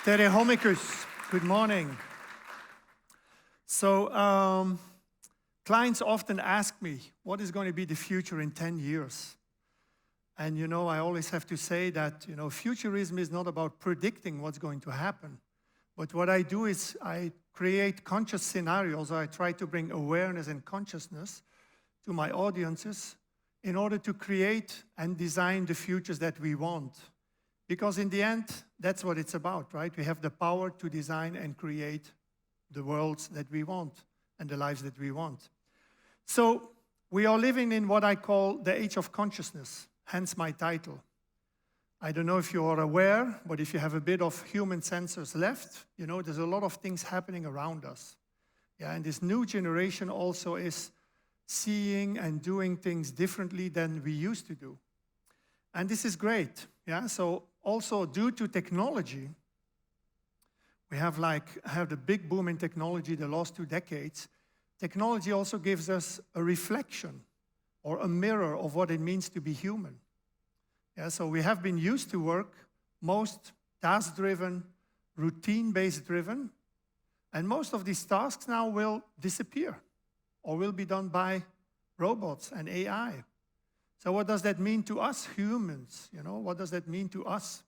Tere homicus. Good morning. So, clients often ask me, what is going to be the future in 10 years? And I always have to say that, futurism is not about predicting what's going to happen. But what I do is I create conscious scenarios. I try to bring awareness and consciousness to my audiences in order to create and design the futures that we want. Because in the end, that's what it's about, right? We have the power to design and create the worlds that we want and the lives that we want. So we are living in what I call the age of consciousness, hence my title. I don't know if you are aware, but if you have a bit of human sensors left, there's a lot of things happening around us. Yeah, and this new generation also is seeing and doing things differently than we used to do. And this is great. Yeah, so also due to technology, we have the big boom in technology the last 2 decades. Technology also gives us a reflection or a mirror of what it means to be human. Yeah, so we have been used to work most task-driven, routine-based driven, and most of these tasks now will disappear or will be done by robots and AI. So what does that mean to us humans? What does that mean to us?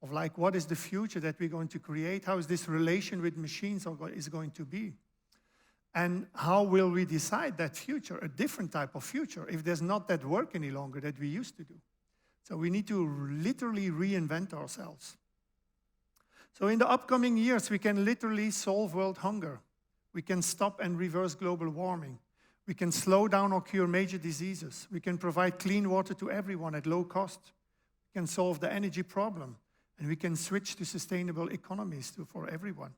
Of what is the future that we're going to create? How is this relation with machines is going to be? And how will we decide that future, a different type of future, if there's not that work any longer that we used to do? So we need to literally reinvent ourselves. So in the upcoming years, we can literally solve world hunger. We can stop and reverse global warming. We can slow down or cure major diseases. We can provide clean water to everyone at low cost. We can solve the energy problem. And we can switch to sustainable economies for everyone.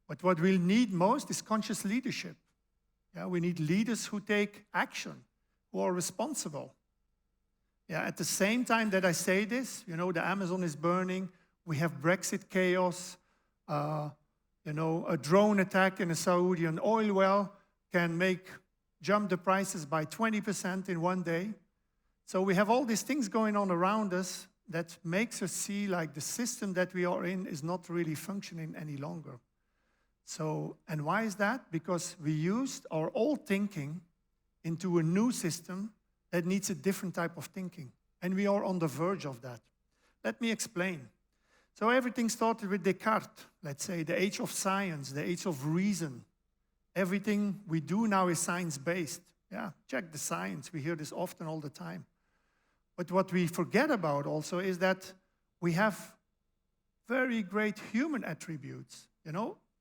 But what we'll need most is conscious leadership. Yeah, we need leaders who take action, who are responsible. Yeah, at the same time that I say this, the Amazon is burning. We have Brexit chaos. A drone attack in a Saudian oil well can jump the prices by 20% in one day. So we have all these things going on around us that makes us see the system that we are in is not really functioning any longer. So, and why is that? Because we used our old thinking into a new system that needs a different type of thinking. And we are on the verge of that. Let me explain. So everything started with Descartes, let's say, the age of science, the age of reason. Everything we do now is science-based. Yeah, check the science. We hear this often all the time. But what we forget about also is that we have very great human attributes.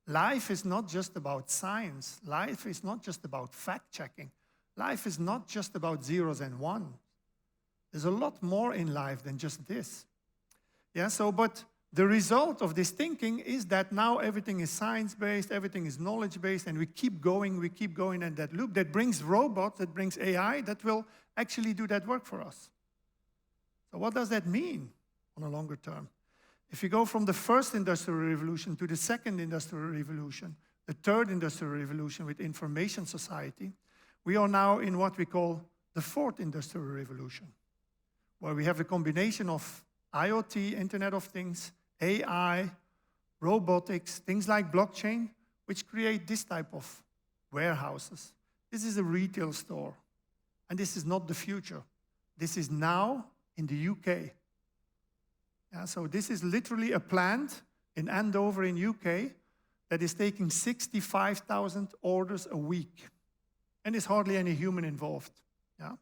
Life is not just about science. Life is not just about fact-checking. Life is not just about zeros and ones. There's a lot more in life than just this. Yeah, but the result of this thinking is that now everything is science-based, everything is knowledge-based, and we keep going in that loop that brings robots, that brings AI, that will actually do that work for us. So what does that mean on a longer term? If you go from the first industrial revolution to the second industrial revolution, the third industrial revolution with information society, we are now in what we call the fourth industrial revolution, where we have a combination of IoT, Internet of Things, AI, robotics, things like blockchain, which create this type of warehouses. This is a retail store, and this is not the future. This is now in the UK. Yeah, so this is literally a plant in Andover in UK that is taking 65,000 orders a week. And there's hardly any human involved. Yeah?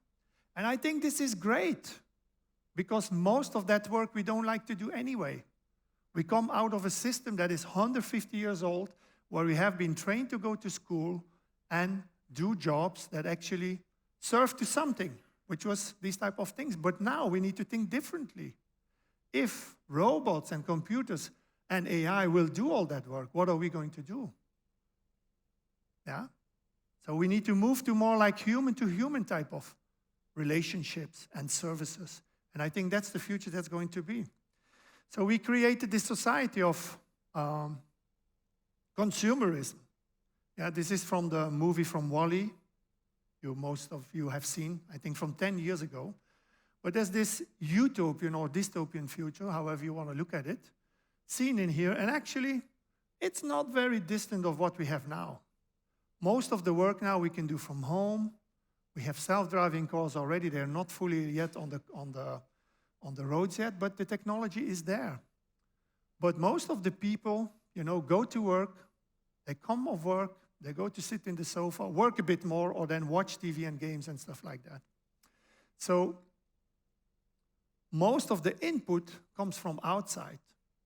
And I think this is great because most of that work we don't like to do anyway. We come out of a system that is 150 years old where we have been trained to go to school and do jobs that actually serve to something, which was these type of things. But now we need to think differently. If robots and computers and AI will do all that work, what are we going to do? Yeah? So we need to move to more like human-to-human type of relationships and services. And I think that's the future that's going to be. So we created this society of consumerism. Yeah, this is from the movie from Wall-E. Most of you have seen, I think from 10 years ago. But there's this utopian or dystopian future, however you want to look at it, seen in here, and actually, it's not very distant of what we have now. Most of the work now we can do from home. We have self-driving cars already. They're not fully yet on the roads yet, but the technology is there. But most of the people, go to work, they come off work, they go to sit in the sofa, work a bit more, or then watch TV and games and stuff like that. So most of the input comes from outside.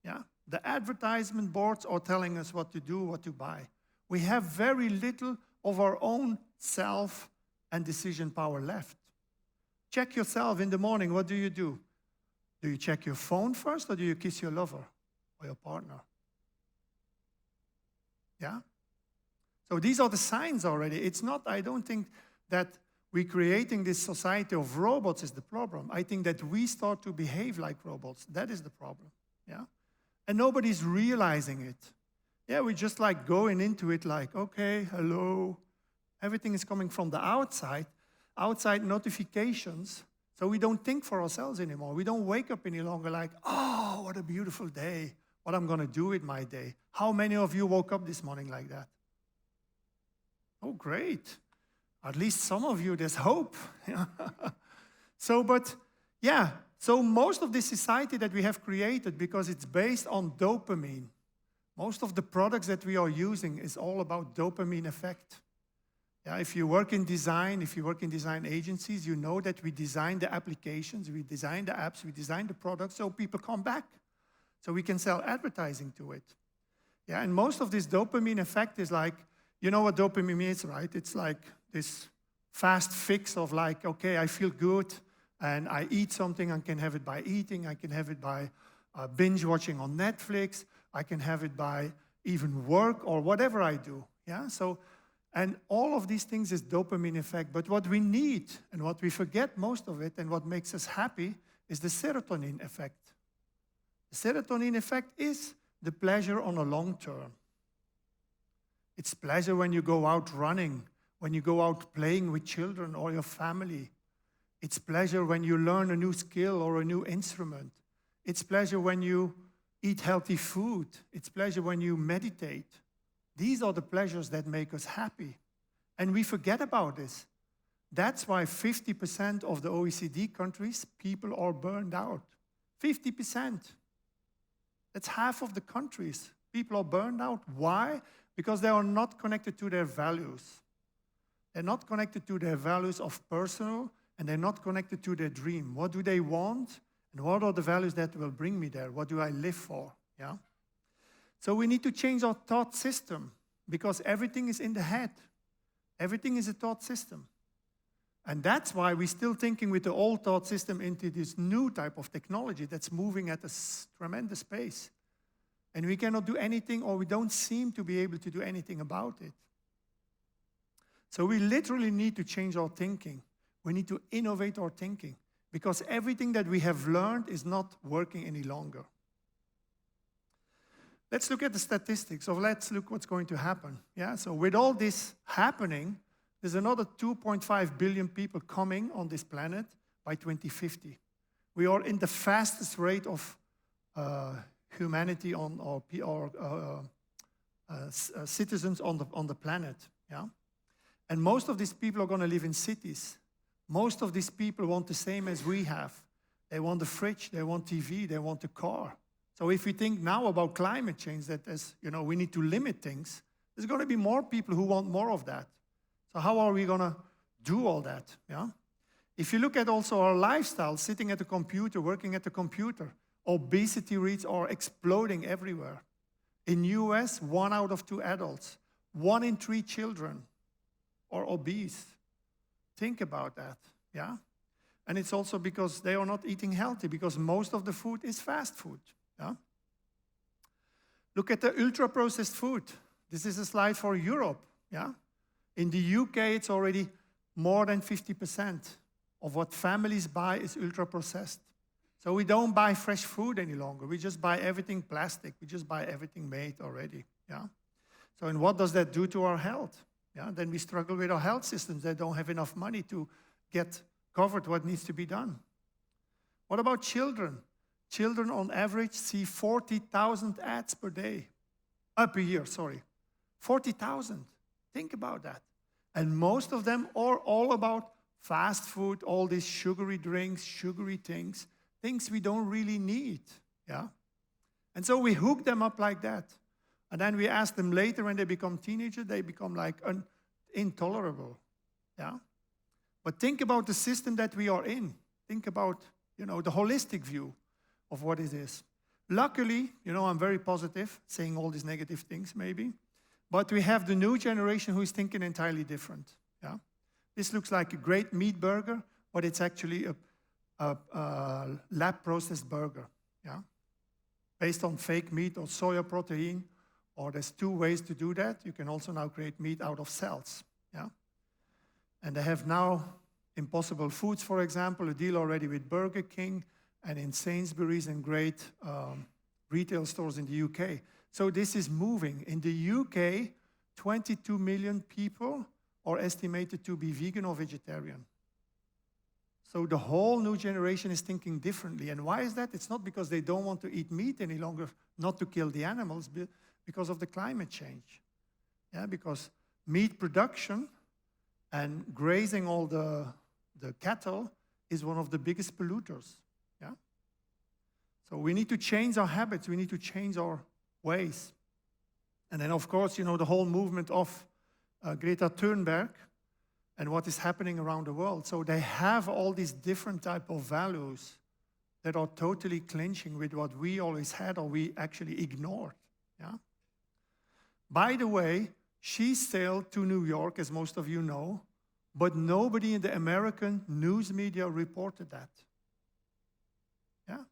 Yeah? The advertisement boards are telling us what to do, what to buy. We have very little of our own self and decision power left. Check yourself in the morning. What do? Do you check your phone first, or do you kiss your lover or your partner? Yeah? So these are the signs already. It's not, I don't think that we're creating this society of robots is the problem. I think that we start to behave like robots. That is the problem. Yeah? And nobody's realizing it. Yeah, we're just like going into it like, okay, hello. Everything is coming from the outside notifications. So we don't think for ourselves anymore. We don't wake up any longer like, oh, what a beautiful day. What I'm going to do with my day. How many of you woke up this morning like that? Oh, great. At least some of you, there's hope. So most of this society that we have created, because it's based on dopamine, most of the products that we are using is all about dopamine effect. Yeah, if you work in design agencies, you know that we design the applications, we design the apps, we design the products so people come back. So we can sell advertising to it. Yeah, and most of this dopamine effect is like, you know what dopamine is, right? It's like this fast fix of like, okay, I feel good, and I eat something. I can have it by eating. I can have it by binge watching on Netflix. I can have it by even work or whatever I do. Yeah. So, and all of these things is dopamine effect. But what we need and what we forget most of it and what makes us happy is the serotonin effect. The serotonin effect is the pleasure on a long term. It's pleasure when you go out running, when you go out playing with children or your family. It's pleasure when you learn a new skill or a new instrument. It's pleasure when you eat healthy food. It's pleasure when you meditate. These are the pleasures that make us happy. And we forget about this. That's why 50% of the OECD countries, people are burned out. 50%. That's half of the countries. People are burned out. Why? Because they are not connected to their values. They're not connected to their values of personal, and they're not connected to their dream. What do they want? And what are the values that will bring me there? What do I live for? Yeah? So we need to change our thought system, because everything is in the head. Everything is a thought system. And that's why we're still thinking with the old thought system into this new type of technology that's moving at a tremendous pace. And we cannot do anything, or we don't seem to be able to do anything about it. So we literally need to change our thinking. We need to innovate our thinking, because everything that we have learned is not working any longer. Let's look at the statistics, or let's look what's going to happen. Yeah? So with all this happening, there's another 2.5 billion people coming on this planet by 2050. We are in the fastest rate of humanity on our citizens on the planet. Yeah? And most of these people are going to live in cities. Most of these people want the same as we have. They want the fridge, they want TV, they want the car. So if we think now about climate change, that as we need to limit things, there's going to be more people who want more of that. So how are we going to do all that? Yeah? If you look at also our lifestyle, sitting at a computer, working at the computer, obesity rates are exploding everywhere. In US, 1 out of 2 adults, 1 in 3 children are obese. Think about that, yeah? And it's also because they are not eating healthy, because most of the food is fast food, yeah? Look at the ultra-processed food. This is a slide for Europe, yeah? In the UK, it's already more than 50% of what families buy is ultra-processed. So we don't buy fresh food any longer. We just buy everything plastic. We just buy everything made already, yeah? So, and what does that do to our health? Yeah, then we struggle with our health systems that don't have enough money to get covered what needs to be done. What about children? children on average see 40,000 ads per year, sorry. 40,000. Think about that. And most of them are all about fast food, all these sugary drinks, sugary things we don't really need, yeah? And so we hook them up like that. And then we ask them later when they become teenagers, they become like intolerable, yeah? But think about the system that we are in. Think about, the holistic view of what it is. Luckily, I'm very positive, saying all these negative things maybe, but we have the new generation who is thinking entirely different, yeah? This looks like a great meat burger, but it's actually a lab-processed burger, yeah? Based on fake meat or soya protein, or there's 2 ways to do that. You can also now create meat out of cells, yeah? And they have now Impossible Foods, for example, a deal already with Burger King and in Sainsbury's and great retail stores in the UK. So this is moving. In the UK, 22 million people are estimated to be vegan or vegetarian. So the whole new generation is thinking differently. And why is that? It's not because they don't want to eat meat any longer, not to kill the animals, but because of the climate change. Yeah, because meat production and grazing all the cattle is one of the biggest polluters. Yeah? So we need to change our habits. We need to change our ways. And then, of course, the whole movement of Greta Thunberg and what is happening around the world. So they have all these different type of values that are totally clinching with what we always had or we actually ignored. Yeah? By the way, she sailed to New York, as most of you know, but nobody in the American news media reported that. Yeah?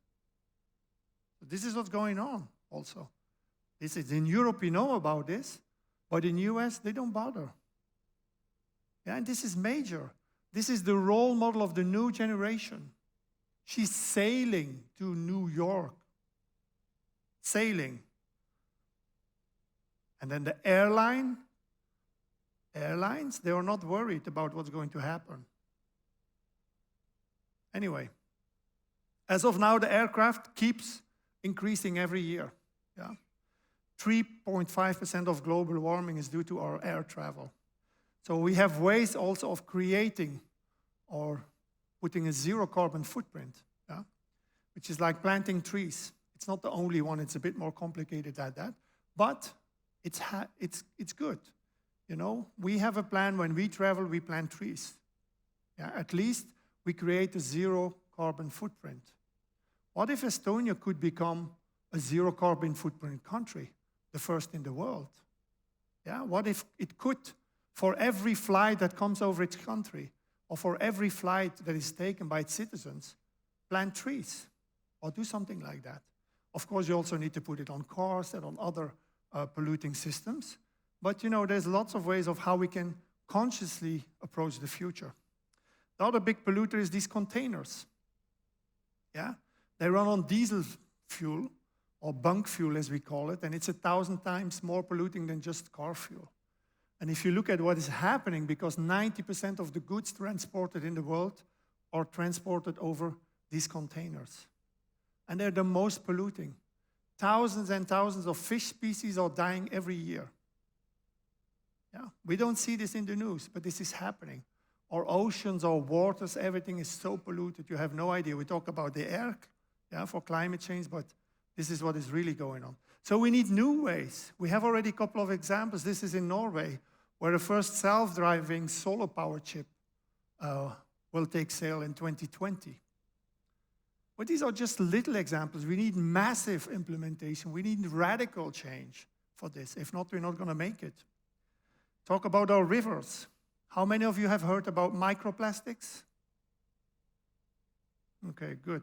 So this is what's going on also. This is in Europe, we know about this, but in the US, they don't bother. Yeah, and this is major. This is the role model of the new generation. She's sailing to New York. Sailing. And then the airlines, they are not worried about what's going to happen. Anyway, as of now, the aircraft keeps increasing every year. Yeah? 3.5% of global warming is due to our air travel. So we have ways also of creating or putting a zero carbon footprint, yeah? Which is like planting trees. It's not the only one, it's a bit more complicated than that, but it's good. We have a plan when we travel, we plant trees. Yeah? At least we create a zero carbon footprint. What if Estonia could become a zero carbon footprint country, the first in the world? Yeah? What if it could, for every flight that comes over its country, or for every flight that is taken by its citizens, plant trees, or do something like that? Of course, you also need to put it on cars and on other polluting systems. But there's lots of ways of how we can consciously approach the future. The other big polluter is these containers. Yeah? They run on diesel fuel, or bunk fuel as we call it, and it's 1,000 times more polluting than just car fuel. And if you look at what is happening, because 90% of the goods transported in the world are transported over these containers. And they're the most polluting. Thousands and thousands of fish species are dying every year. Yeah? We don't see this in the news, but this is happening. Our oceans, our waters, everything is so polluted, you have no idea. We talk about the air, yeah, for climate change, but this is what is really going on. So we need new ways. We have already a couple of examples. This is in Norway, where the first self-driving solar power chip will take sale in 2020. But these are just little examples. We need massive implementation. We need radical change for this. If not, we're not going to make it. Talk about our rivers. How many of you have heard about microplastics? Okay, good.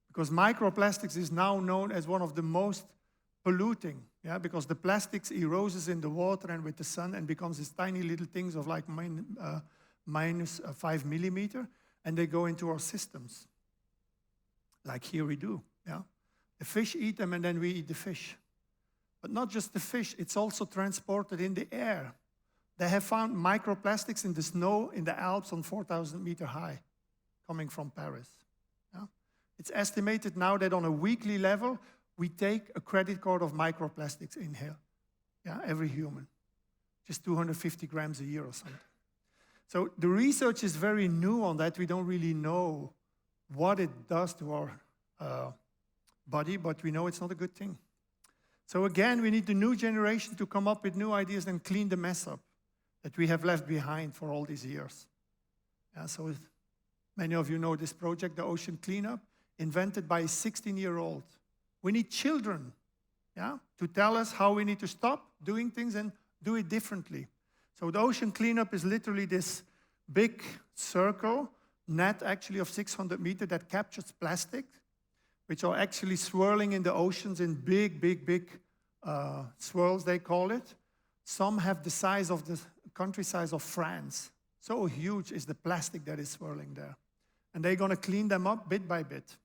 Because microplastics is now known as one of the most polluting, yeah, because the plastics erodes in the water and with the sun and becomes these tiny little things of like minus 5 millimeter, and they go into our systems. Like here we do, yeah. The fish eat them and then we eat the fish. But not just the fish, it's also transported in the air. They have found microplastics in the snow in the Alps on 4,000 meter high, coming from Paris. Yeah? It's estimated now that on a weekly level, we take a credit card of microplastics in here, yeah, every human, just 250 grams a year or something. So the research is very new on that. We don't really know what it does to our body, but we know it's not a good thing. So again, we need the new generation to come up with new ideas and clean the mess up that we have left behind for all these years. Yeah, so many of you know this project, the Ocean Cleanup, invented by a 16-year-old. We need children, yeah, to tell us how we need to stop doing things and do it differently. So the Ocean Cleanup is literally this big circle, net actually of 600 meters that captures plastic, which are actually swirling in the oceans in big, big, big swirls, they call it. Some have the size of the country size of France. So huge is the plastic that is swirling there. And they're going to clean them up bit by bit.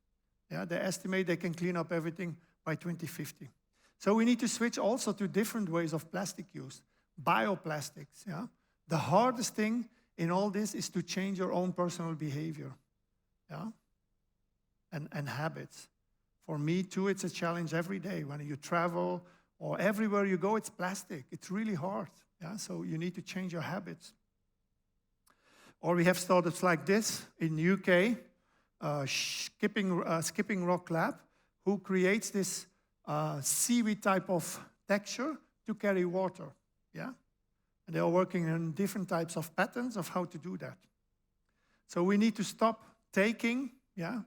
Yeah, they estimate they can clean up everything by 2050. So we need to switch also to different ways of plastic use. Bioplastics, yeah. The hardest thing in all this is to change your own personal behavior, yeah, and habits. For me too, it's a challenge every day. When you travel or everywhere you go, it's plastic. It's really hard, yeah. So you need to change your habits. Or we have startups like this in UK, Skipping Rock Lab, who creates this seaweed type of texture to carry water. Yeah? And they are working on different types of patterns of how to do that. So we need to stop taking, yeah,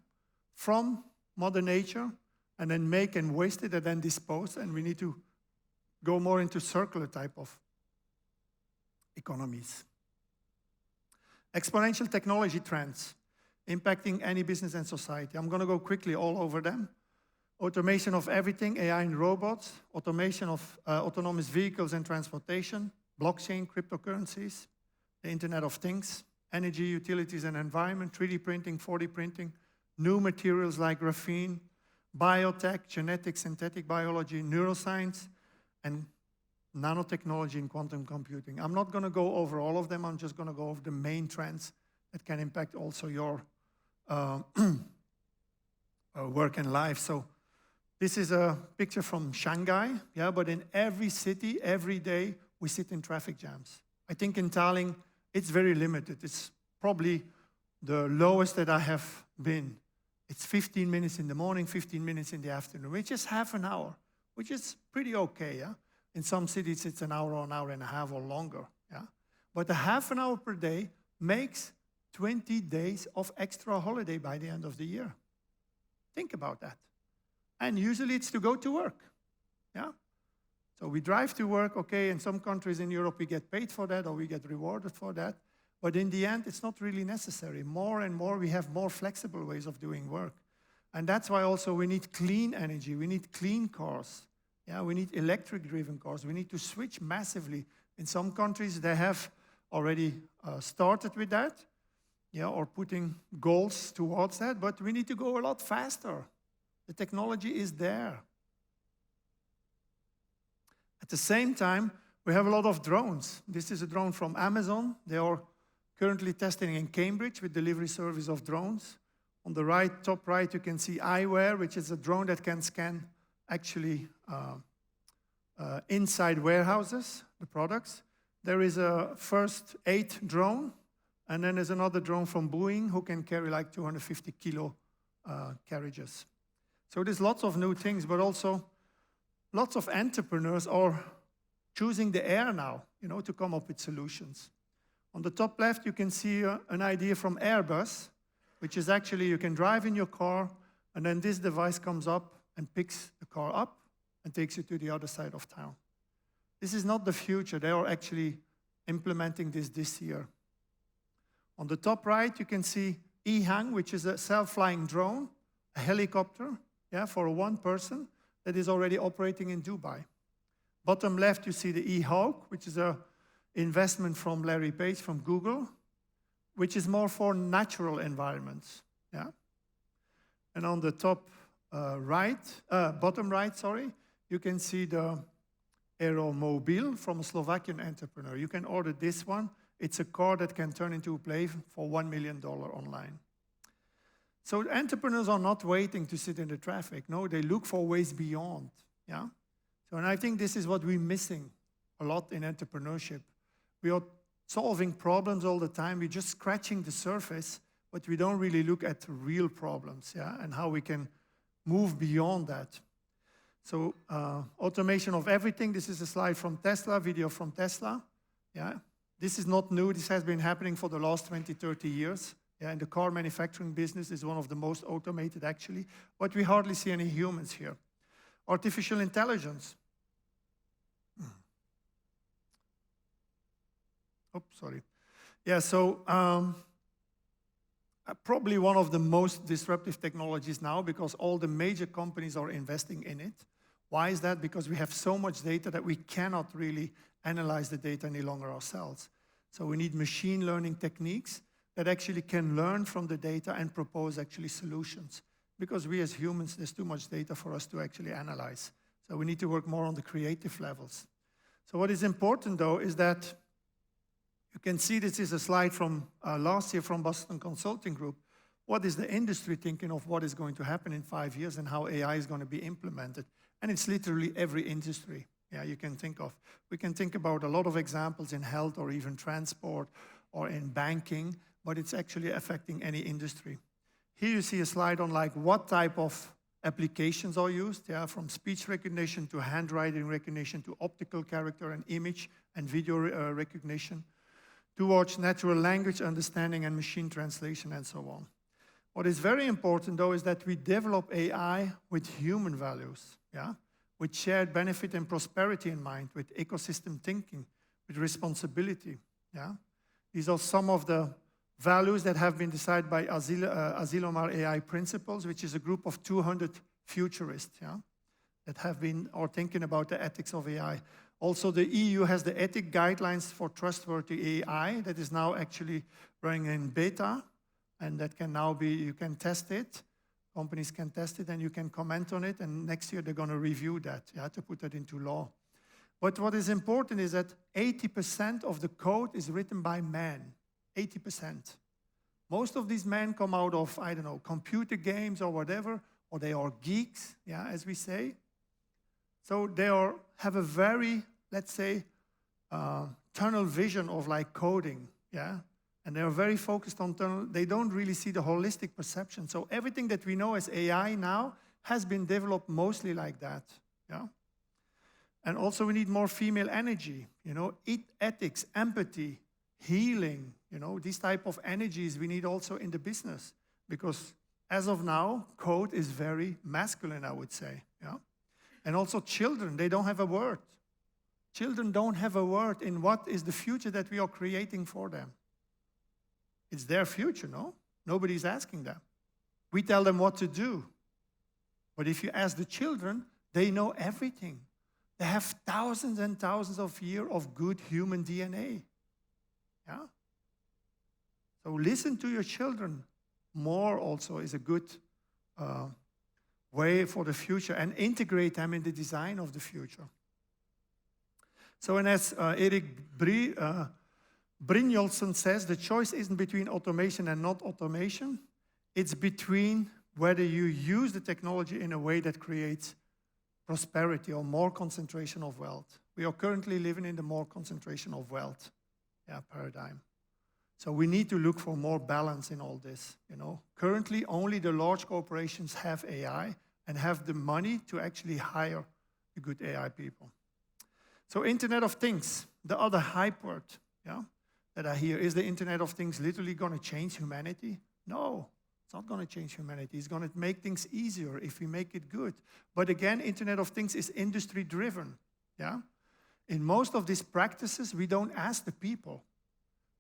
from Mother Nature and then make and waste it and then dispose, and we need to go more into circular type of economies. Exponential technology trends impacting any business and society. I'm going to go quickly all over them. Automation of everything, AI and robots, automation of autonomous vehicles and transportation, blockchain, cryptocurrencies, the Internet of Things, energy, utilities and environment, 3D printing, 4D printing, new materials like graphene, biotech, genetics, synthetic biology, neuroscience, and nanotechnology and quantum computing. I'm not going to go over all of them. I'm just going to go over the main trends that can impact also your work and life. So this is a picture from Shanghai, yeah, but in every city, every day, we sit in traffic jams. I think in Tallinn, it's very limited. It's probably the lowest that I have been. It's 15 minutes in the morning, 15 minutes in the afternoon, which is half an hour, which is pretty okay, yeah? In some cities, it's an hour or an hour and a half or longer, yeah? But a half an hour per day makes 20 days of extra holiday by the end of the year. Think about that. And usually it's to go to work, yeah? So we drive to work, okay, in some countries in Europe we get paid for that or we get rewarded for that, but in the end it's not really necessary. More and more we have more flexible ways of doing work. And that's why also we need clean energy, we need clean cars, yeah, we need electric-driven cars, we need to switch massively. In some countries they have already started with that, yeah, or putting goals towards that, but we need to go a lot faster. The technology is there. At the same time, we have a lot of drones. This is a drone from Amazon. They are currently testing in Cambridge with delivery service of drones. On the right, top right, you can see eyewear, which is a drone that can scan actually inside warehouses, the products. There is a first aid drone, and then there's another drone from Boeing who can carry like 250 kilo carriages. So there's lots of new things, but also lots of entrepreneurs are choosing the air now, you know, to come up with solutions. On the top left, you can see an idea from Airbus, which is actually you can drive in your car, and then this device comes up and picks the car up and takes you to the other side of town. This is not the future. They are actually implementing this year. On the top right, you can see EHang, which is a self-flying drone, a helicopter, yeah, for one person that is already operating in Dubai. Bottom left, you see the eHawk, which is an investment from Larry Page from Google, which is more for natural environments, yeah. And on the top bottom right, sorry, you can see the Aeromobile from a Slovakian entrepreneur. You can order this one. It's a car that can turn into a plane for $1 million online. So entrepreneurs are not waiting to sit in the traffic. No, they look for ways beyond. Yeah. So, and I think this is what we're missing a lot in entrepreneurship. We are solving problems all the time. We're just scratching the surface, but we don't really look at real problems, yeah, and how we can move beyond that. So automation of everything. This is a slide from Tesla, video from Tesla. Yeah, this is not new. This has been happening for the last 20, 30 years. Yeah, and the car manufacturing business is one of the most automated, actually. But we hardly see any humans here. Artificial intelligence. Oops, sorry. Yeah, so probably one of the most disruptive technologies now, because all the major companies are investing in it. Why is that? Because we have so much data that we cannot really analyze the data any longer ourselves. So we need machine learning techniques that actually can learn from the data and propose actually solutions. Because we as humans, there's too much data for us to actually analyze. So we need to work more on the creative levels. So what is important though is that you can see this is a slide from last year from Boston Consulting Group. What is the industry thinking of what is going to happen in 5 years and how AI is going to be implemented? And it's literally every industry, yeah, you can think of. We can think about a lot of examples in health or even transport or in banking, but it's actually affecting any industry. Here you see a slide on like what type of applications are used, yeah, from speech recognition to handwriting recognition to optical character and image and video recognition, towards natural language understanding and machine translation and so on. What is very important though is that we develop AI with human values, yeah? With shared benefit and prosperity in mind, with ecosystem thinking, with responsibility, yeah? These are some of the values that have been decided by Asilomar AI Principles, which is a group of 200 futurists, yeah? That have been are thinking about the ethics of AI. Also, the EU has the ethic guidelines for trustworthy AI that is now actually running in beta, and that can now be, you can test it, companies can test it, and you can comment on it, and next year they're going to review that, yeah, to put that into law. But what is important is that 80% of the code is written by men, 80%. Most of these men come out of, I don't know, computer games or whatever, or they are geeks, yeah, as we say. So they have a very, let's say, tunnel vision of like coding, yeah? And they are very focused on tunnel. They don't really see the holistic perception. So everything that we know as AI now has been developed mostly like that, yeah? And also we need more female energy, you know, ethics, empathy, healing, you know, these type of energies we need also in the business. Because as of now, code is very masculine, I would say, yeah? And also children, they don't have a word. Children don't have a word in what is the future that we are creating for them. It's their future, no? Nobody's asking them. We tell them what to do. But if you ask the children, they know everything. They have thousands and thousands of years of good human DNA. Yeah? So listen to your children more also is a good way for the future, and integrate them in the design of the future. So, and as Erik Brynjolfsson says, the choice isn't between automation and not automation. It's between whether you use the technology in a way that creates prosperity or more concentration of wealth. We are currently living in the more concentration of wealth, yeah, paradigm. So we need to look for more balance in all this, you know. Currently, only the large corporations have AI and have the money to actually hire the good AI people. So Internet of Things, the other hype word, yeah, that I hear. Is the Internet of Things literally going to change humanity? No, it's not going to change humanity. It's going to make things easier if we make it good. But again, Internet of Things is industry-driven, yeah. In most of these practices, we don't ask the people.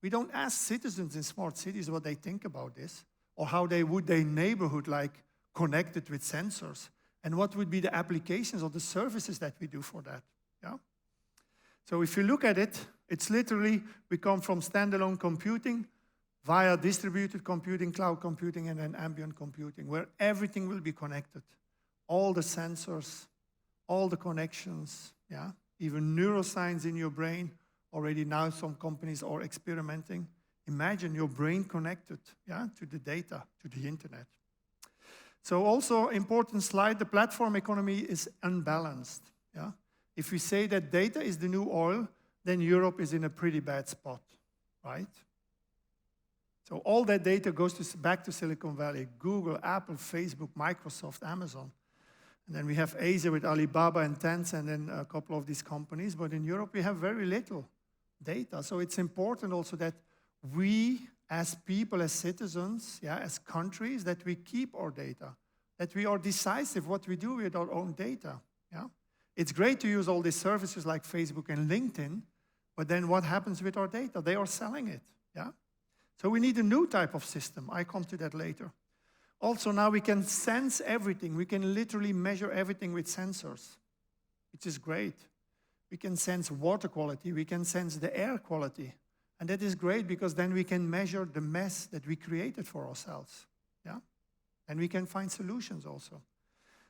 We don't ask citizens in smart cities what they think about this, or how they would their neighborhood like connected with sensors, and what would be the applications or the services that we do for that, yeah? So if you look at it, it's literally, we come from standalone computing via distributed computing, cloud computing, and then ambient computing, where everything will be connected. All the sensors, all the connections, yeah? Even neuroscience in your brain. Already now some companies are experimenting. Imagine your brain connected, yeah, to the data, to the internet. So also important slide, the platform economy is unbalanced. Yeah? If we say that data is the new oil, then Europe is in a pretty bad spot, right? So all that data goes back to Silicon Valley, Google, Apple, Facebook, Microsoft, Amazon. And then we have Asia with Alibaba and Tencent and a couple of these companies. But in Europe, we have very little data. So it's important also that we, as people, as citizens, yeah, as countries, that we keep our data, that we are decisive what we do with our own data. Yeah? It's great to use all these services like Facebook and LinkedIn, but then what happens with our data? They are selling it. Yeah? So we need a new type of system. I come to that later. Also, now we can sense everything. We can literally measure everything with sensors, which is great. We can sense water quality. We can sense the air quality. And that is great because then we can measure the mess that we created for ourselves. Yeah? And we can find solutions also.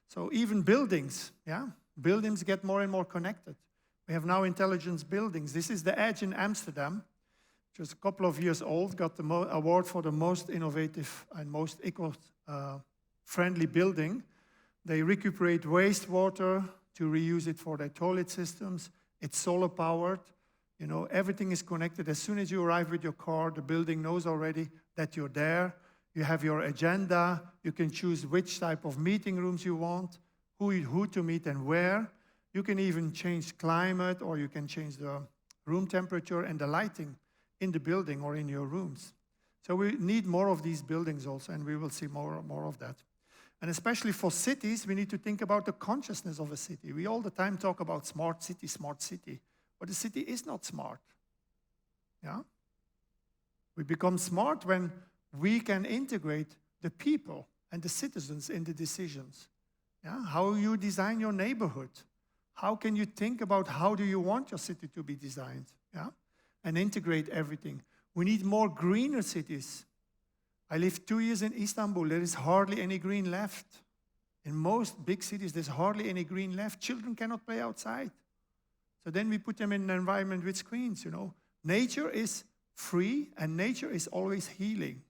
So even buildings, yeah? Buildings get more and more connected. We have now intelligence buildings. This is the Edge in Amsterdam, just a couple of years old, got the award for the most innovative and most eco-friendly building. They recuperate wastewater to reuse it for their toilet systems. It's solar powered. You know, everything is connected. As soon as you arrive with your car, the building knows already that you're there. You have your agenda. You can choose which type of meeting rooms you want, who to meet and where. You can even change climate, or you can change the room temperature and the lighting in the building or in your rooms. So we need more of these buildings also, and we will see more of that. And especially for cities, we need to think about the consciousness of a city. We all the time talk about smart city, but the city is not smart. Yeah? We become smart when we can integrate the people and the citizens in the decisions. Yeah? How you design your neighborhood. How can you think about how do you want your city to be designed? Yeah? And integrate everything. We need more greener cities. I lived 2 years in Istanbul. There is hardly any green left. In most big cities, there's hardly any green left. Children cannot play outside. So then we put them in an environment with screens, you know. Nature is free, and nature is always healing.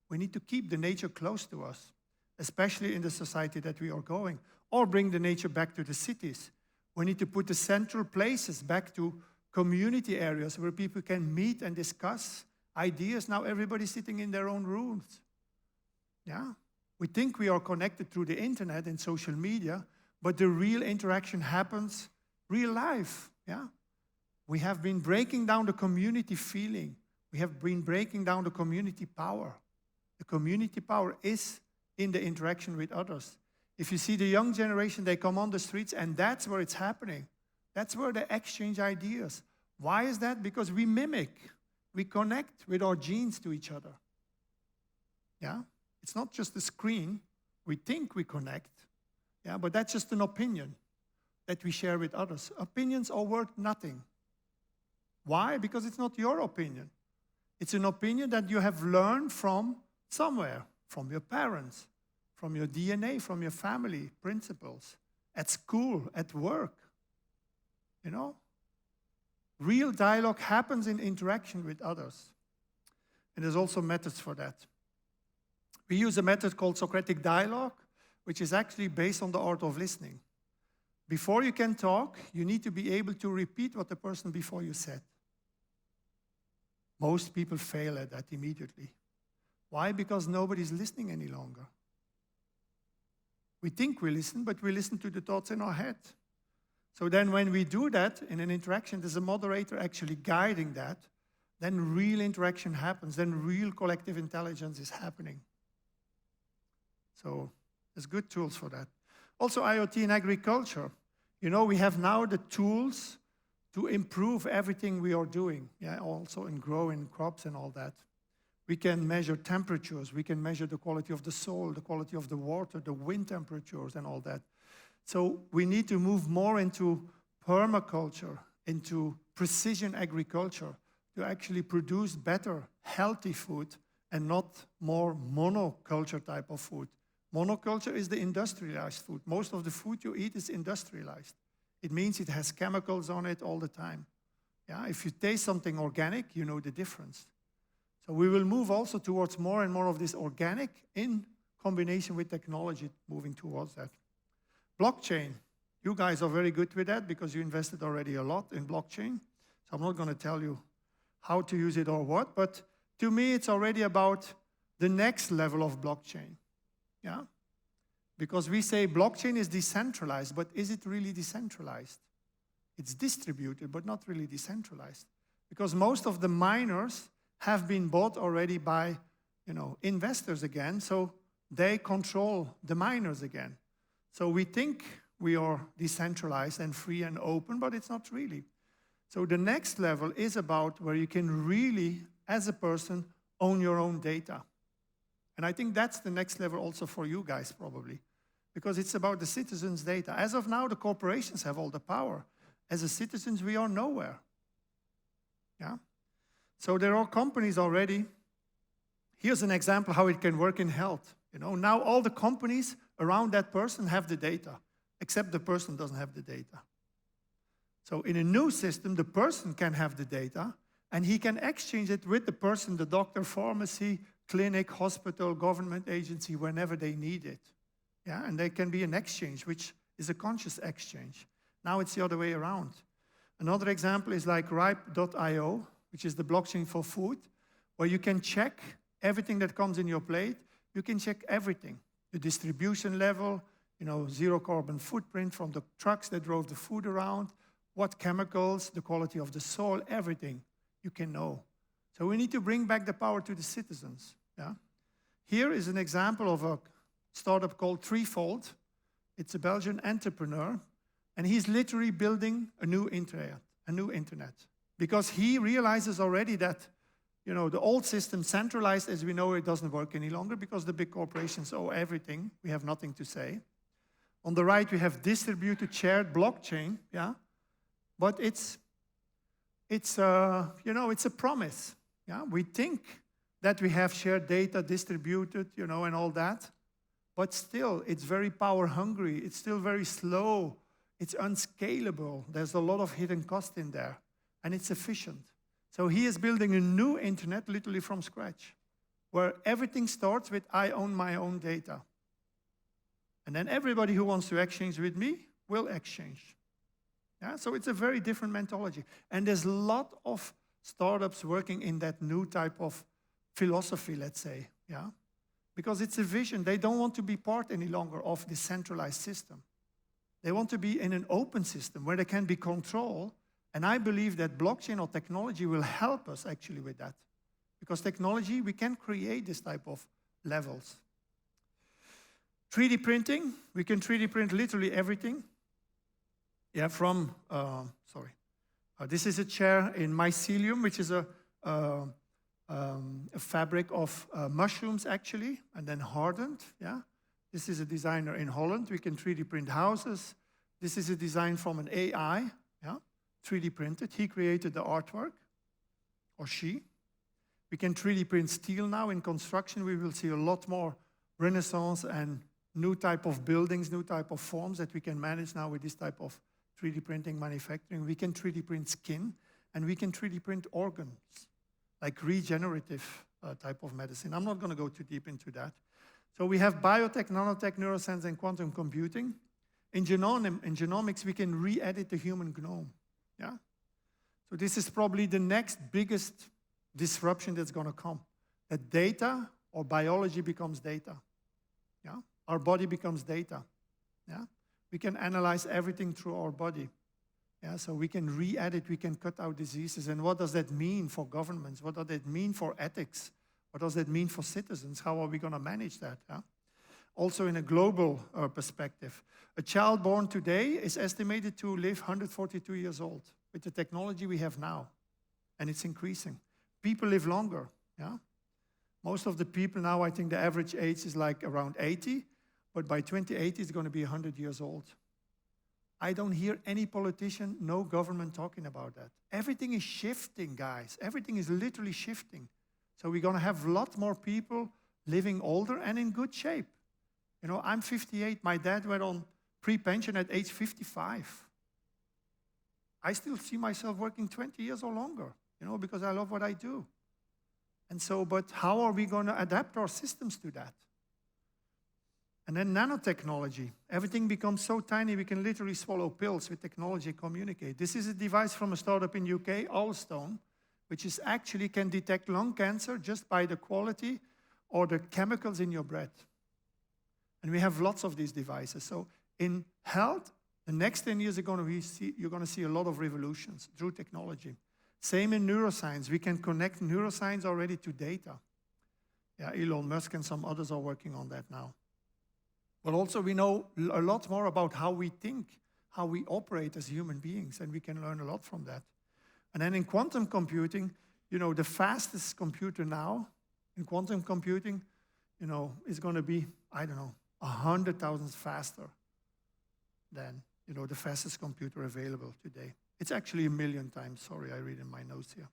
We need to keep the nature close to us, especially in the society that we are going, or bring the nature back to the cities. We need to put the central places back to community areas where people can meet and discuss ideas. Now everybody's sitting in their own rooms. Yeah? We think we are connected through the internet and social media, but the real interaction happens real life. Yeah? We have been breaking down the community feeling. We have been breaking down the community power. The community power is in the interaction with others. If you see the young generation, they come on the streets, and that's where it's happening. That's where they exchange ideas. Why is that? Because we mimic. We connect with our genes to each other. Yeah? It's not just a screen. We think we connect. Yeah, but that's just an opinion that we share with others. Opinions are worth nothing. Why? Because it's not your opinion. It's an opinion that you have learned from somewhere, from your parents, from your DNA, from your family, principles, at school, at work. You know? Real dialogue happens in interaction with others. And there's also methods for that. We use a method called Socratic dialogue, which is actually based on the art of listening. Before you can talk, you need to be able to repeat what the person before you said. Most people fail at that immediately. Why? Because nobody's listening any longer. We think we listen, but we listen to the thoughts in our head. So then when we do that in an interaction, there's a moderator actually guiding that, then real interaction happens, then real collective intelligence is happening. So there's good tools for that. Also IoT in agriculture. You know, we have now the tools to improve everything we are doing, yeah, also in growing crops and all that. We can measure temperatures, we can measure the quality of the soil, the quality of the water, the wind temperatures and all that. So we need to move more into permaculture, into precision agriculture, to actually produce better, healthy food and not more monoculture type of food. Monoculture is the industrialized food. Most of the food you eat is industrialized. It means it has chemicals on it all the time. Yeah? If you taste something organic, you know the difference. So we will move also towards more and more of this organic in combination with technology moving towards that. Blockchain. You guys are very good with that because you invested already a lot in blockchain. So I'm not going to tell you how to use it or what, but to me it's already about the next level of blockchain. Yeah? Because we say blockchain is decentralized, but is it really decentralized? It's distributed, but not really decentralized. Because most of the miners have been bought already by, investors again, so they control the miners again. So we think we are decentralized and free and open, but it's not really. So the next level is about where you can really, as a person, own your own data. And I think that's the next level also for you guys probably, because it's about the citizens' data. As of now, the corporations have all the power. As a citizens, we are nowhere. Yeah? So there are companies already. Here's an example how it can work in health. Now all the companies around that person have the data, except the person doesn't have the data. So in a new system, the person can have the data, and he can exchange it with the person, the doctor, pharmacy, clinic, hospital, government agency, whenever they need it. Yeah, and there can be an exchange, which is a conscious exchange. Now it's the other way around. Another example is like ripe.io, which is the blockchain for food, where you can check everything that comes in your plate. You can check everything, the distribution level, zero carbon footprint from the trucks that drove the food around, what chemicals, the quality of the soil, everything you can know. So we need to bring back the power to the citizens. Yeah? Here is an example of a startup called Threefold. It's a Belgian entrepreneur, and he's literally building a new internet. Because he realizes already that, the old system, centralized as we know it, doesn't work any longer because the big corporations own everything. We have nothing to say. On the right, we have distributed shared blockchain, yeah? But it's a promise, yeah? We think that we have shared data distributed, and all that. But still, it's very power hungry. It's still very slow. It's unscalable. There's a lot of hidden cost in there. And it's efficient. So he is building a new internet literally from scratch, where everything starts with I own my own data. And then everybody who wants to exchange with me will exchange. Yeah? So it's a very different mentality. And there's a lot of startups working in that new type of philosophy, let's say. Yeah? Because it's a vision. They don't want to be part any longer of the centralized system. They want to be in an open system where there can be control. And I believe that blockchain or technology will help us actually with that. Because technology, we can create this type of levels. 3D printing, we can 3D print literally everything. Yeah, this is a chair in mycelium, which is a fabric of mushrooms actually, and then hardened, yeah. This is a designer in Holland. We can 3D print houses. This is a design from an AI, yeah, 3D printed. He created the artwork, or she. We can 3D print steel now in construction. We will see a lot more renaissance and new type of buildings, new type of forms that we can manage now with this type of 3D printing manufacturing. We can 3D print skin, and we can 3D print organs, like regenerative type of medicine. I'm not going to go too deep into that. So we have biotech, nanotech, neuroscience, and quantum computing. In genomics, we can re-edit the human genome. Yeah? So this is probably the next biggest disruption that's going to come. That data or biology becomes data. Yeah? Our body becomes data. Yeah? We can analyze everything through our body. Yeah? So we can re-edit, we can cut out diseases. And what does that mean for governments? What does that mean for ethics? What does that mean for citizens? How are we going to manage that? Yeah? Also in a global perspective. A child born today is estimated to live 142 years old with the technology we have now. And it's increasing. People live longer. Yeah? Most of the people now, I think the average age is like around 80, but by 2080 it's going to be 100 years old. I don't hear any politician, no government talking about that. Everything is shifting, guys. Everything is literally shifting. So we're going to have a lot more people living older and in good shape. I'm 58. My dad went on pre-pension at age 55. I still see myself working 20 years or longer, because I love what I do. And so, but how are we going to adapt our systems to that? And then nanotechnology. Everything becomes so tiny we can literally swallow pills with technology and communicate. This is a device from a startup in UK, Allstone, which is actually can detect lung cancer just by the quality or the chemicals in your breath. And we have lots of these devices. So in health, the next 10 years you're going to see a lot of revolutions through technology. Same in neuroscience. We can connect neuroscience already to data. Yeah, Elon Musk and some others are working on that now. But also we know a lot more about how we think, how we operate as human beings, and we can learn a lot from that. And then in quantum computing, the fastest computer now in quantum computing, is going to be, 100,000 faster than, the fastest computer available today. It's actually 1 million times. Sorry, I read in my notes here.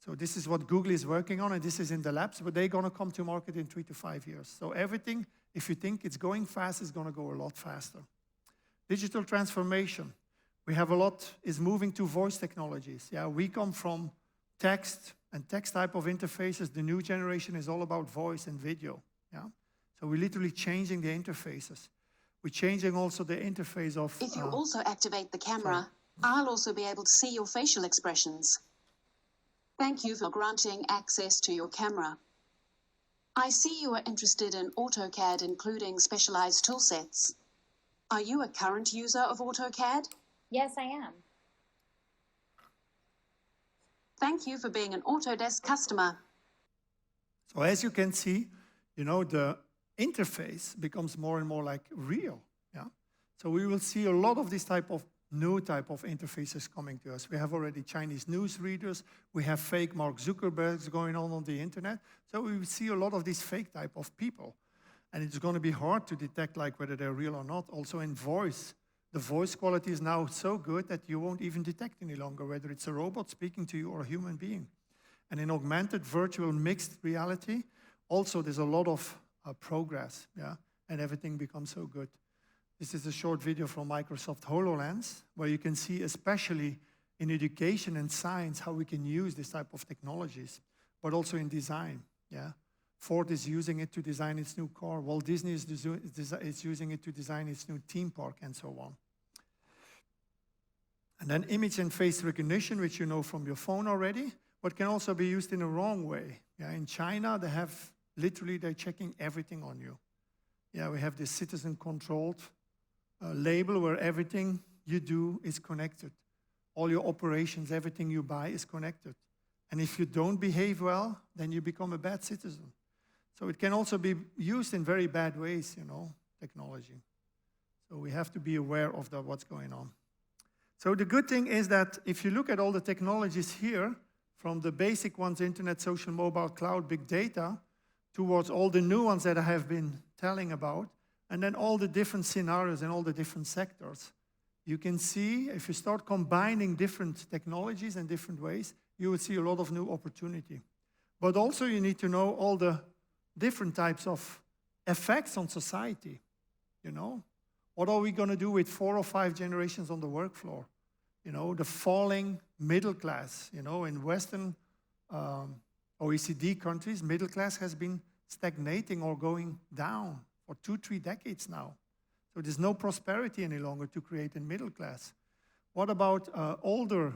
So this is what Google is working on, and this is in the labs, but they're going to come to market in 3 to 5 years. So everything, if you think it's going fast, it's going to go a lot faster. Digital transformation. We have a lot is moving to voice technologies. Yeah, we come from text and text type of interfaces. The new generation is all about voice and video. Yeah, so we're literally changing the interfaces. We're changing also the interface of... If you also activate the camera, I'll also be able to see your facial expressions. Thank you for granting access to your camera. I see you are interested in AutoCAD, including specialized toolsets. Are you a current user of AutoCAD? Yes, I am. Thank you for being an Autodesk customer. So as you can see, the interface becomes more and more like real. Yeah. So we will see a lot of this new type of interfaces coming to us. We have already Chinese news readers. We have fake Mark Zuckerbergs going on the internet. So we will see a lot of these fake type of people. And it's going to be hard to detect whether they're real or not. Also in voice, the voice quality is now so good that you won't even detect any longer whether it's a robot speaking to you or a human being. And in augmented virtual mixed reality, also there's a lot of progress, yeah, and everything becomes so good. This is a short video from Microsoft HoloLens, where you can see, especially in education and science, how we can use this type of technologies, but also in design, yeah. Ford is using it to design its new car. Walt Disney is using it to design its new theme park, and so on. And then image and face recognition, which you know from your phone already, but can also be used in a wrong way. Yeah, in China, they're checking everything on you. Yeah, we have this citizen-controlled label where everything you do is connected. All your operations, everything you buy is connected. And if you don't behave well, then you become a bad citizen. So it can also be used in very bad ways, technology. So we have to be aware of what's going on. So the good thing is that if you look at all the technologies here, from the basic ones, internet, social, mobile, cloud, big data, towards all the new ones that I have been telling about, and then all the different scenarios and all the different sectors, you can see if you start combining different technologies and different ways, you will see a lot of new opportunity. But also you need to know all the different types of effects on society, What are we going to do with 4 or 5 generations on the work floor? The falling middle class, in Western OECD countries, middle class has been stagnating or going down for 2-3 decades now. So there's no prosperity any longer to create a middle class. What about older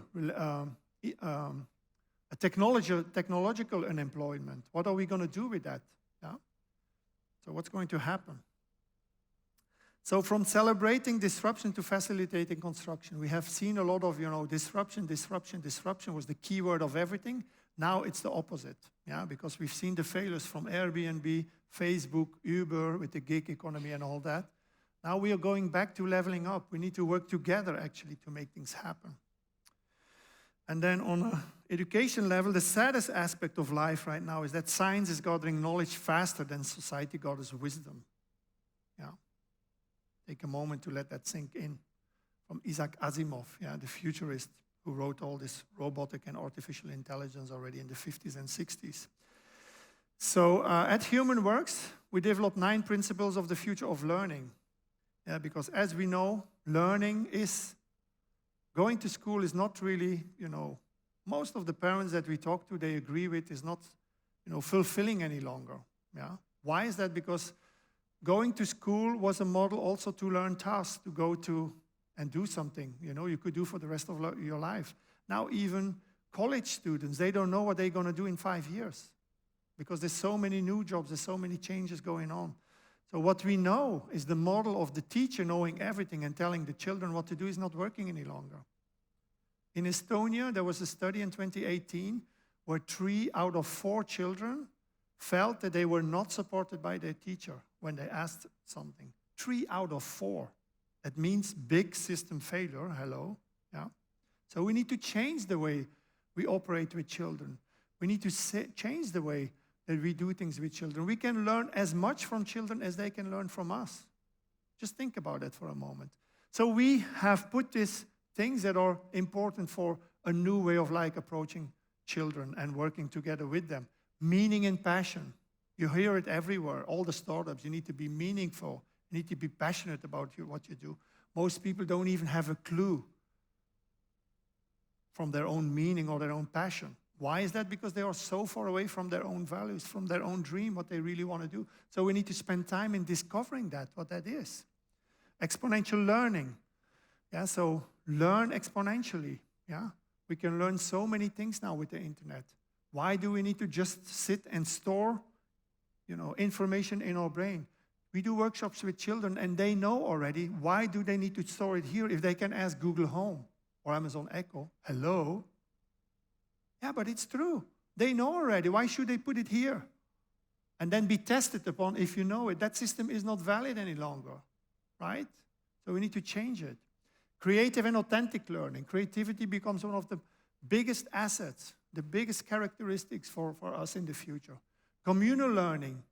technological unemployment? What are we going to do with that? Yeah? So what's going to happen? So from celebrating disruption to facilitating construction, we have seen a lot of, disruption was the key word of everything. Now it's the opposite, yeah, because we've seen the failures from Airbnb, Facebook, Uber with the gig economy and all that. Now we are going back to leveling up. We need to work together, actually, to make things happen. And then on an education level, the saddest aspect of life right now is that science is gathering knowledge faster than society gathers wisdom. Yeah. Take a moment to let that sink in. From Isaac Asimov, yeah, the futurist who wrote all this robotic and artificial intelligence already in the 50s and 60s. So at Human Works, we developed 9 principles of the future of learning. Yeah, because as we know, going to school is not really, most of the parents that we talk to, they agree with, is not, fulfilling any longer. Yeah. Why is that? Because going to school was a model also to learn tasks, to go to and do something, you could do for the rest of your life. Now even college students, they don't know what they're going to do in 5 years because there's so many new jobs, there's so many changes going on. So what we know is the model of the teacher knowing everything and telling the children what to do is not working any longer. In Estonia, there was a study in 2018 where 3 out of 4 children felt that they were not supported by their teacher when they asked something. 3 out of 4. That means big system failure, hello. Yeah. So we need to change the way we operate with children. We need to change the way that we do things with children. We can learn as much from children as they can learn from us. Just think about that for a moment. So we have put these things that are important for a new way of approaching children and working together with them. Meaning and passion. You hear it everywhere. All the startups, you need to be meaningful. You need to be passionate about what you do. Most people don't even have a clue from their own meaning or their own passion. Why is that? Because they are so far away from their own values, from their own dream, what they really want to do. So we need to spend time in discovering that, what that is. Exponential learning. Yeah, so learn exponentially. Yeah, we can learn so many things now with the internet. Why do we need to just sit and store, information in our brain? We do workshops with children and they know already. Why do they need to store it here if they can ask Google Home or Amazon Echo? Hello? Yeah, but it's true. They know already. Why should they put it here? And then be tested upon if you know it. That system is not valid any longer, right? So we need to change it. Creative and authentic learning. Creativity becomes one of the biggest assets, the biggest characteristics for us in the future. Communal learning.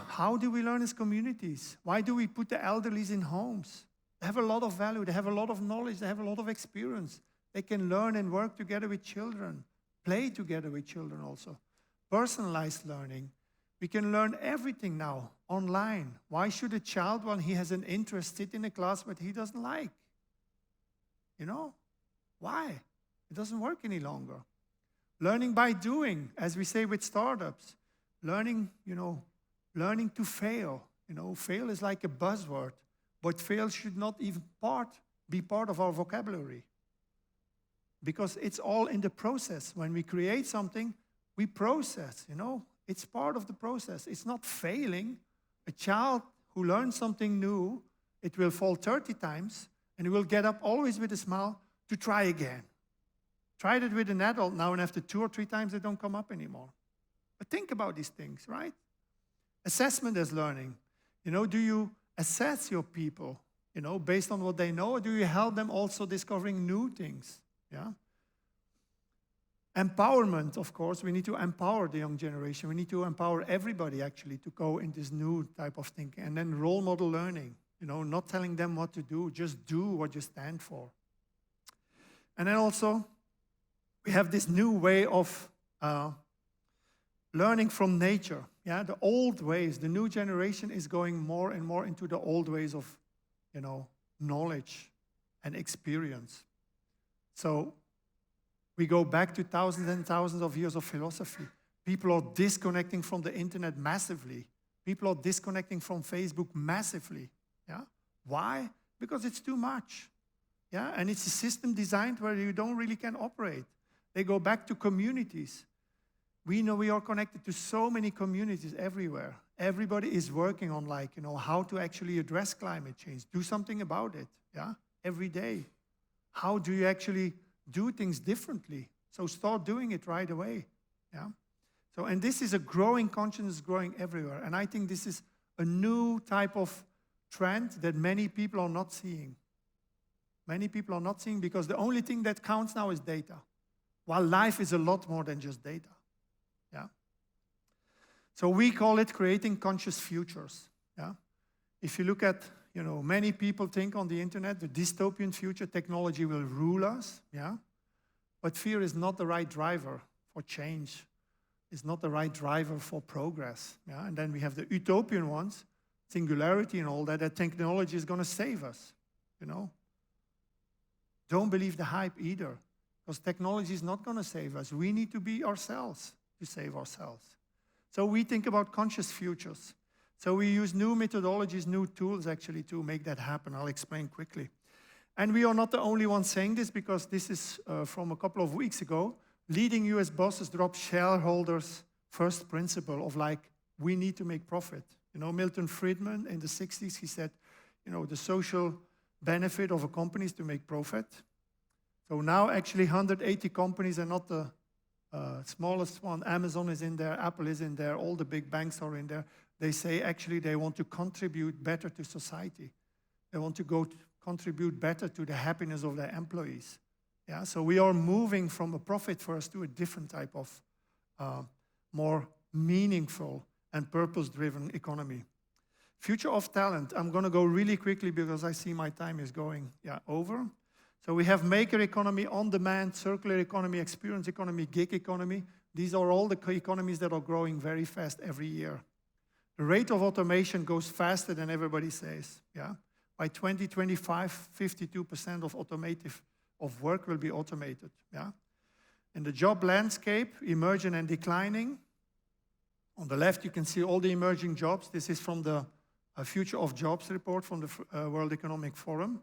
How do we learn as communities? Why do we put the elderlies in homes? They have a lot of value. They have a lot of knowledge. They have a lot of experience. They can learn and work together with children, play together with children also. Personalized learning. We can learn everything now online. Why should a child, when he has an interest, sit in a class that he doesn't like? Why? It doesn't work any longer. Learning by doing, as we say with startups. Learning to fail. Fail is like a buzzword, but fail should not even be part of our vocabulary. Because it's all in the process. When we create something, we process, It's part of the process. It's not failing. A child who learns something new, it will fall 30 times, and he will get up always with a smile to try again. Tried it with an adult now, and after 2 or 3 times, they don't come up anymore. But think about these things, right? Assessment as learning. Do you assess your people, based on what they know, or do you help them also discovering new things? Yeah. Empowerment, of course. We need to empower the young generation. We need to empower everybody, actually, to go in this new type of thinking. And then role model learning, not telling them what to do, just do what you stand for. And then also, we have this new way of learning from nature. Yeah, the old ways. The new generation is going more and more into the old ways of, knowledge and experience. So we go back to thousands and thousands of years of philosophy. People are disconnecting from the internet massively. People are disconnecting from Facebook massively. Yeah? Why? Because it's too much. Yeah? And it's a system designed where you don't really can operate. They go back to communities. We know we are connected to so many communities everywhere. Everybody is working on how to actually address climate change. Do something about it, yeah? Every day. How do you actually do things differently? So start doing it right away, yeah? So, and this is a growing consciousness, growing everywhere. And I think this is a new type of trend that many people are not seeing. Many people are not seeing because the only thing that counts now is data. While life is a lot more than just data. Yeah. So we call it creating conscious futures. Yeah. If you look at, many people think on the internet, the dystopian future, technology will rule us. Yeah. But fear is not the right driver for change. It's not the right driver for progress. Yeah. And then we have the utopian ones, singularity and all that, that technology is going to save us. Don't believe the hype either, because technology is not going to save us. We need to be ourselves to save ourselves. So we think about conscious futures. So we use new methodologies, new tools actually to make that happen. I'll explain quickly. And we are not the only ones saying this, because this is from a couple of weeks ago. Leading US bosses dropped shareholders' first principle of like, we need to make profit. You know, Milton Friedman in the 60s, he said, you know, the social benefit of a company is to make profit. So now actually 180 companies are not the smallest one. Amazon is in there, Apple is in there, all the big banks are in there. They say actually they want to contribute better to society. They want to contribute better to the happiness of their employees. Yeah, so we are moving from a profit first to a different type of more meaningful and purpose-driven economy. Future of talent. I'm going to go really quickly because I see my time is going over. So we have maker economy, on-demand, circular economy, experience economy, gig economy. These are all the economies that are growing very fast every year. The rate of automation goes faster than everybody says. Yeah? By 2025, 52% of work will be automated. Yeah? In the job landscape, emerging and declining. On the left, you can see all the emerging jobs. This is from the Future of Jobs report from the World Economic Forum.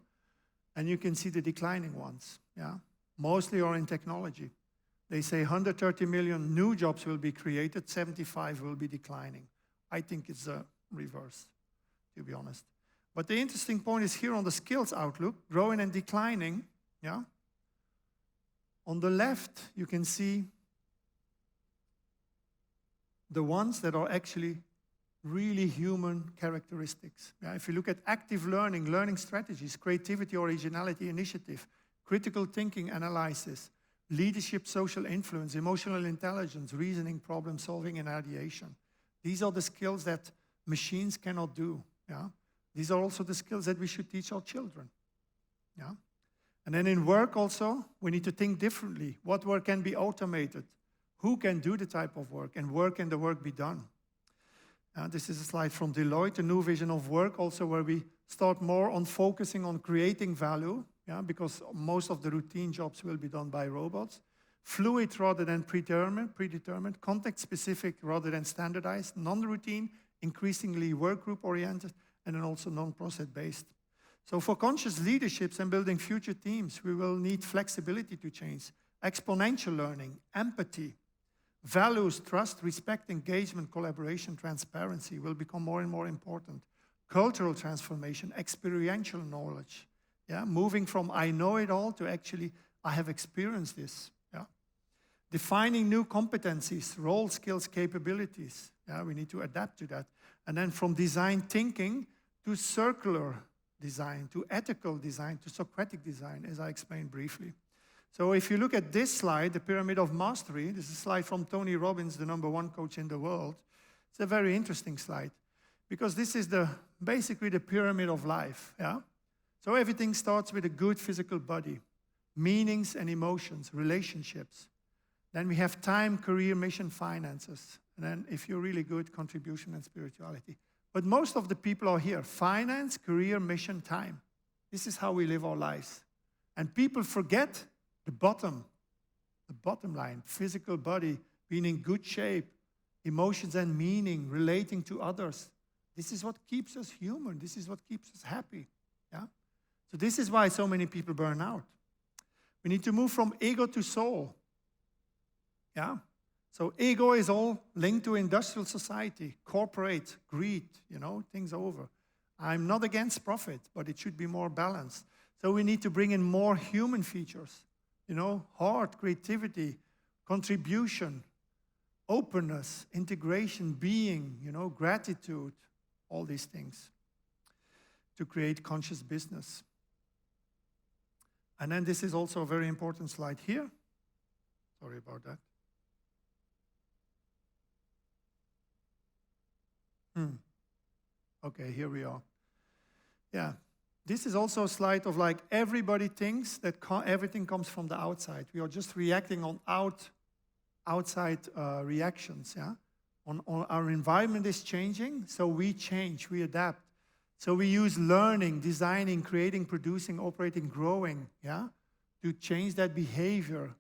And you can see the declining ones. Yeah? Mostly are in technology. They say 130 million new jobs will be created, 75 will be declining. I think it's the reverse, to be honest. But the interesting point is here on the skills outlook, growing and declining. Yeah? On the left, you can see the ones that are actually really human characteristics. Yeah? If you look at active learning, learning strategies, creativity, originality, initiative, critical thinking, analysis, leadership, social influence, emotional intelligence, reasoning, problem solving, and ideation. These are the skills that machines cannot do. Yeah? These are also the skills that we should teach our children. Yeah? And then in work also, we need to think differently. What work can be automated? Who can do the type of work? And where can the work be done? This is a slide from Deloitte, a new vision of work, also where we start more on focusing on creating value, because most of the routine jobs will be done by robots. Fluid rather than predetermined, context-specific rather than standardized, non-routine, increasingly work group-oriented, and then also non-process-based. So for conscious leaderships and building future teams, we will need flexibility to change, exponential learning, empathy, values, trust, respect, engagement, collaboration, transparency will become more and more important. Cultural transformation, experiential knowledge. Yeah? Moving from I know it all to actually I have experienced this. Yeah? Defining new competencies, role, skills, capabilities. Yeah? We need to adapt to that. And then from design thinking to circular design, to ethical design, to Socratic design, as I explained briefly. So if you look at this slide, the Pyramid of Mastery, this is a slide from Tony Robbins, the #1 coach in the world. It's a very interesting slide because this is basically the pyramid of life. Yeah? So everything starts with a good physical body, meanings and emotions, relationships. Then we have time, career, mission, finances. And then if you're really good, contribution and spirituality. But most of the people are here, finance, career, mission, time. This is how we live our lives. And people forget the bottom line, physical body, being in good shape, emotions and meaning, relating to others. This is what keeps us human. This is what keeps us happy. Yeah? So this is why so many people burn out. We need to move from ego to soul. Yeah? So ego is all linked to industrial society, corporate, greed, things over. I'm not against profit, but it should be more balanced. So we need to bring in more human features. Heart, creativity, contribution, openness, integration, being, gratitude, all these things to create conscious business. And then this is also a very important slide here. Sorry about that. Okay, here we are. Yeah. This is also a slide of like everybody thinks that everything comes from the outside. We are just reacting on outside reactions. Yeah? On our environment is changing, so we change, we adapt. So we use learning, designing, creating, producing, operating, growing, to change that behavior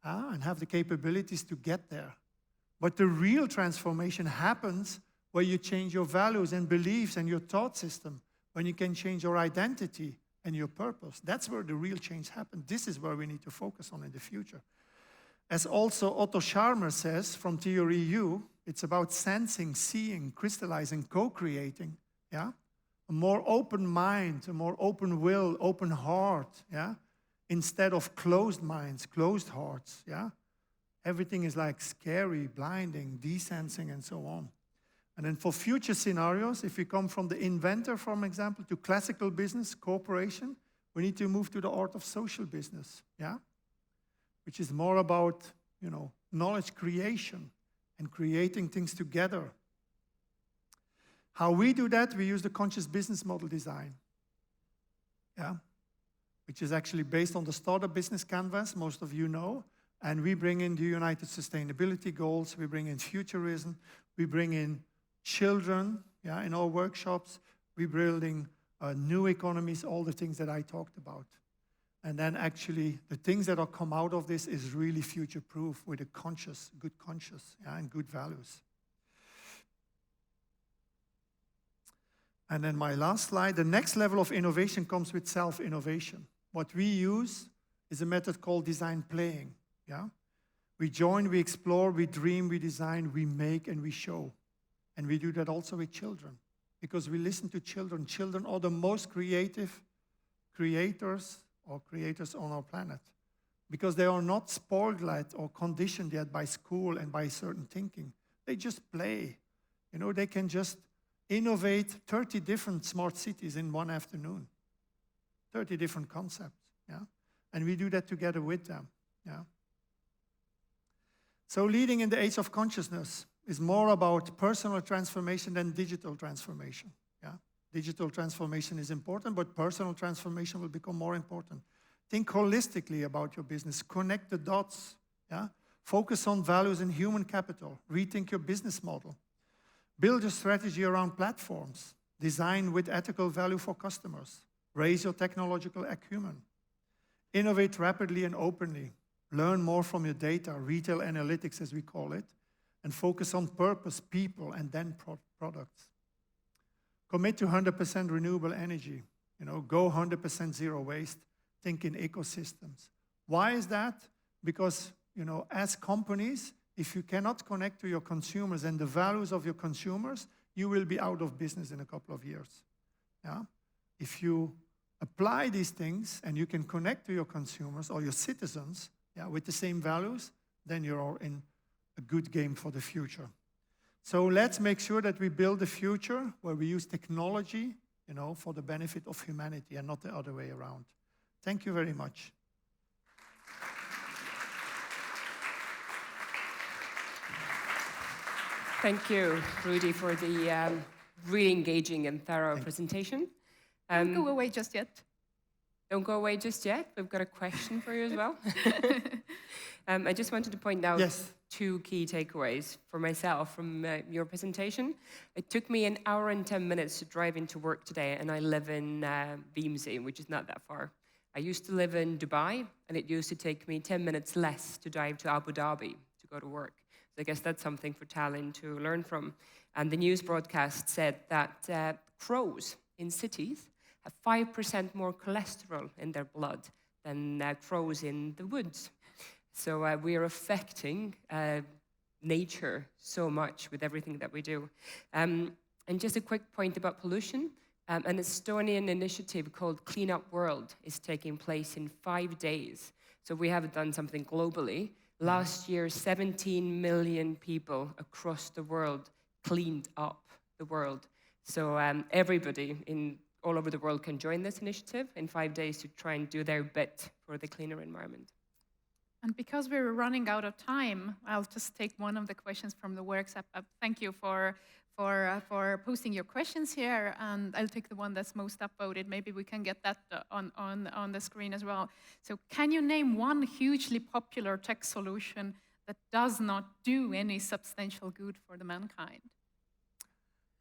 and have the capabilities to get there. But the real transformation happens where you change your values and beliefs and your thought system, when you can change your identity and your purpose. That's where the real change happens. This is where we need to focus on in the future. As also Otto Scharmer says from Theory U, it's about sensing, seeing, crystallizing, co-creating, yeah? A more open mind, a more open will, open heart, yeah? Instead of closed minds, closed hearts, yeah? Everything is like scary, blinding, desensing, and so on. And then for future scenarios, if we come from the inventor, for example, to classical business, cooperation, we need to move to the art of social business, yeah? Which is more about, knowledge creation and creating things together. How we do that, we use the conscious business model design, yeah? Which is actually based on the Startup Business Canvas, most of you know. And we bring in the United Sustainability Goals, we bring in futurism, we bring in children, yeah, in our workshops, we're building new economies, all the things that I talked about. And then actually, the things that will come out of this is really future-proof with a good conscious, yeah, and good values. And then my last slide, the next level of innovation comes with self-innovation. What we use is a method called design playing, yeah? We join, we explore, we dream, we design, we make, and we show. And we do that also with children, because we listen to children. Children are the most creative creators on our planet, because they are not spoiled yet or conditioned yet by school and by certain thinking. They just play. They can just innovate 30 different smart cities in one afternoon, 30 different concepts, yeah? And we do that together with them, yeah? So leading in the age of consciousness is more about personal transformation than digital transformation, yeah? Digital transformation is important, but personal transformation will become more important. Think holistically about your business. Connect the dots, yeah? Focus on values and human capital. Rethink your business model. Build your strategy around platforms. Design with ethical value for customers. Raise your technological acumen. Innovate rapidly and openly. Learn more from your data, retail analytics as we call it, and focus on purpose, people, and then products. Commit to 100% renewable energy. Go 100% zero waste. Think in ecosystems. Why is that? Because, as companies, if you cannot connect to your consumers and the values of your consumers, you will be out of business in a couple of years. Yeah? If you apply these things and you can connect to your consumers or your citizens, yeah, with the same values, then you're in a good game for the future. So let's make sure that we build a future where we use technology, for the benefit of humanity and not the other way around. Thank you very much. Thank you, Rudy, for the really engaging and thorough presentation. Don't go away just yet. Don't go away just yet. We've got a question for you as well. I just wanted to point out two key takeaways for myself from your presentation. It took me 1 hour and 10 minutes to drive into work today, and I live in Vimsey, which is not that far. I used to live in Dubai, and it used to take me 10 minutes less to drive to Abu Dhabi to go to work. So I guess that's something for Tallinn to learn from. And the news broadcast said that crows in cities have 5% more cholesterol in their blood than crows in the woods. So we are affecting nature so much with everything that we do. And just a quick point about pollution. An Estonian initiative called Clean Up World is taking place in 5 days. So we have done something globally. Last year, 17 million people across the world cleaned up the world. So everybody all over the world can join this initiative in 5 days to try and do their bit for the cleaner environment. And because we're running out of time, I'll just take one of the questions from the workshop. Thank you for posting your questions here, and I'll take the one that's most upvoted. Maybe we can get that on the screen as well. So can you name one hugely popular tech solution that does not do any substantial good for the mankind?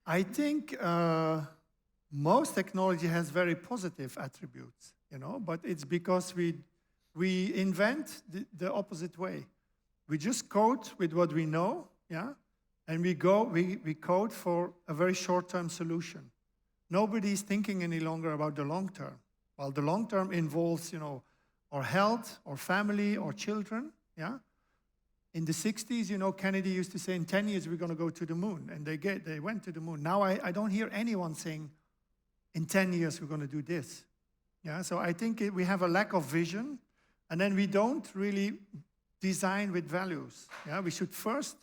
I think most technology has very positive attributes, but it's because we invent the opposite way. We just code with what we know, yeah, And we code for a very short-term solution. Nobody's thinking any longer about the long term. Well, the long term involves, our health, our family, our children, yeah? In the 60s, Kennedy used to say, in 10 years, we're going to go to the moon. And they went to the moon. Now I don't hear anyone saying, in 10 years, we're going to do this. Yeah, so I think we have a lack of vision. And then we don't really design with values. Yeah, we should first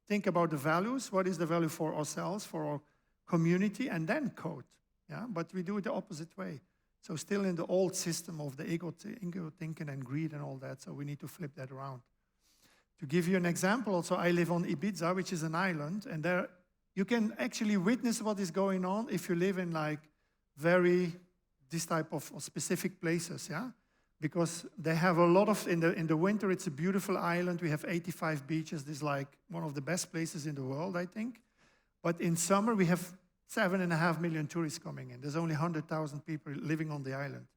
think about the values. What is the value for ourselves, for our community, and then code. Yeah, but we do it the opposite way. So still in the old system of the ego thinking and greed and all that. So we need to flip that around. To give you an example, also I live on Ibiza, which is an island, and there you can actually witness what is going on if you live in like this type of specific places, yeah? Because they have a lot of, in the winter, it's a beautiful island. We have 85 beaches. This is like one of the best places in the world, I think. But in summer, we have 7.5 million tourists coming in. There's only 100,000 people living on the island.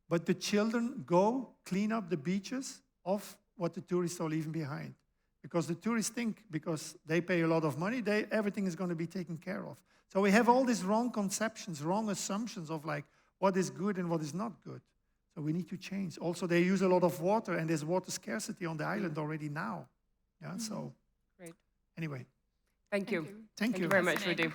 But the children go clean up the beaches of what the tourists are leaving behind. Because the tourists think, because they pay a lot of money, everything is going to be taken care of. So we have all these wrong conceptions, wrong assumptions of like what is good and what is not good. So we need to change. Also, they use a lot of water, and there's water scarcity on the island already now. Yeah, so Great. Anyway. Thank you. Thank you very much, Rudy.